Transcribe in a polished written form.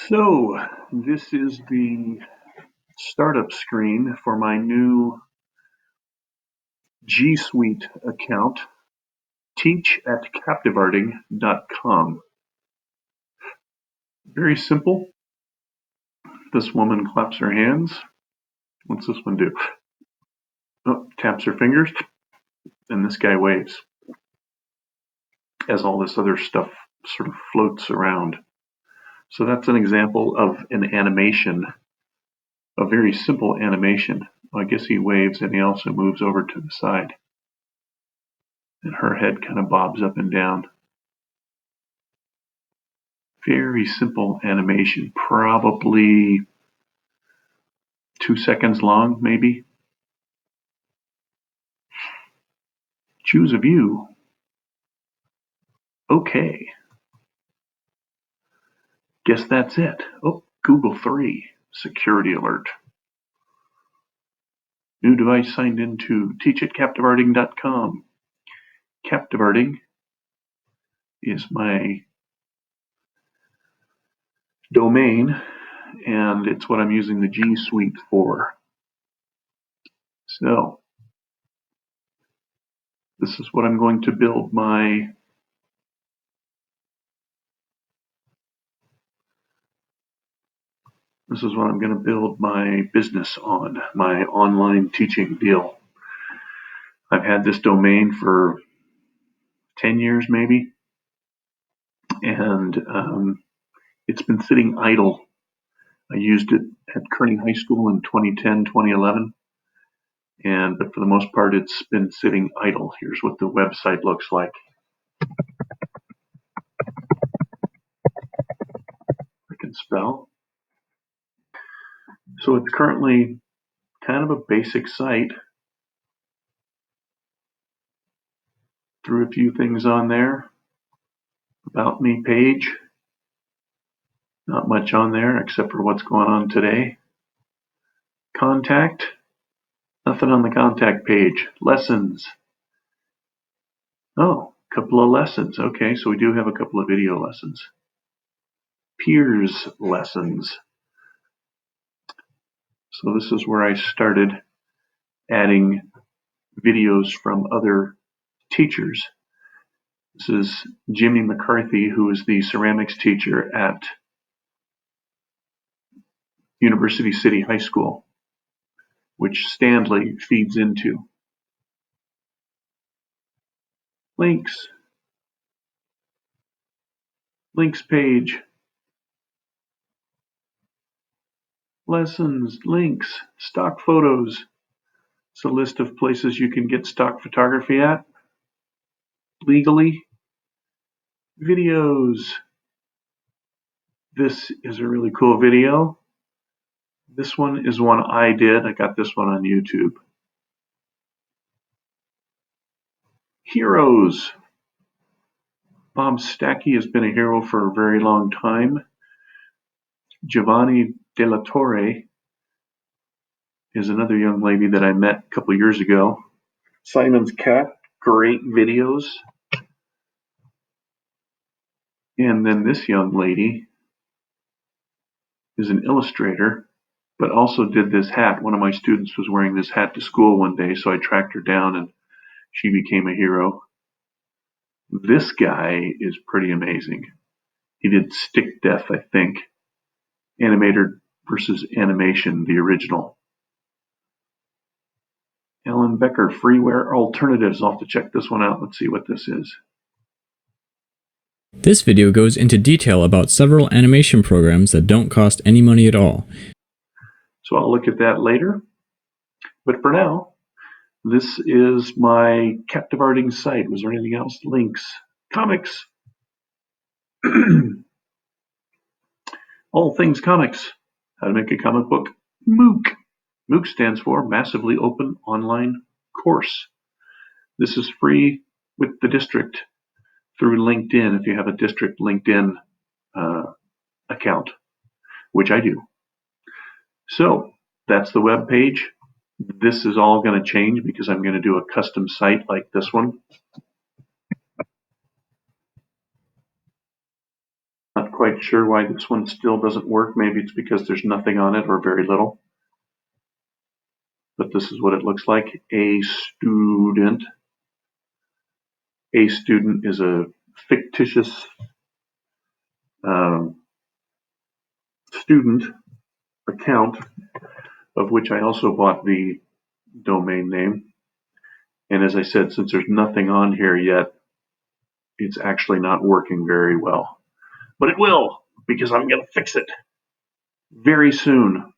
So this is the startup screen for my new G Suite account, teach@captivarting.com. Very simple. This woman claps her hands. What's this one do? Oh, taps her fingers, and this guy waves as all this other stuff sort of floats around. So that's an example of an animation, a very simple animation. I guess he waves and he also moves over to the side. And her head kind of bobs up and down. Very simple animation, probably 2 seconds long, maybe. Choose a view. Okay. Guess that's it. Oh, Google 3, security alert. New device signed into teach@captivarting.com. Captivarting is my domain, and it's what I'm using the G Suite for. So, this is what I'm going to build my business on, my online teaching deal. I've had this domain for 10 years maybe, and it's been sitting idle. I used it at Kearney High School in 2010, 2011, but for the most part it's been sitting idle. Here's what the website looks like. I can spell. So it's currently kind of a basic site. Threw a few things on there. About me page. Not much on there except for what's going on today. Contact. Nothing on the contact page. Lessons. Oh, a couple of lessons. Okay, so we do have a couple of video lessons. Peers lessons. So this is where I started adding videos from other teachers. This is Jimmy McCarthy, who is the ceramics teacher at University City High School, which Stanley feeds into. Links. Links page. Lessons, links, stock photos. It's a list of places you can get stock photography at legally. Videos. This is a really cool video. This one is one I did. I got this one on YouTube. Heroes. Bob Stackey has been a hero for a very long time. Giovanni Della Torre is another young lady that I met a couple years ago. Simon's Cat, great videos. And then this young lady is an illustrator, but also did this hat. One of my students was wearing this hat to school one day, so I tracked her down and she became a hero. This guy is pretty amazing. He did Stick Death, I think. Animator versus Animation, the original. Alan Becker, Freeware Alternatives. I'll have to check this one out. Let's see what this is. This video goes into detail about several animation programs that don't cost any money at all. So I'll look at that later. But for now, this is my Captivarting site. Was there anything else? Links. Comics. All things comics. How to make a comic book. MOOC. MOOC stands for Massively Open Online Course. This is free with the district through LinkedIn if you have a district LinkedIn account, which I do. So that's the web page. This is all going to change because I'm going to do a custom site like this one. Not quite sure why this one still doesn't work. Maybe it's because there's nothing on it or very little. But this is what it looks like. A student. A student is a fictitious student account, of which I also bought the domain name. And as I said, since there's nothing on here yet, it's actually not working very well. But it will, because I'm going to fix it very soon.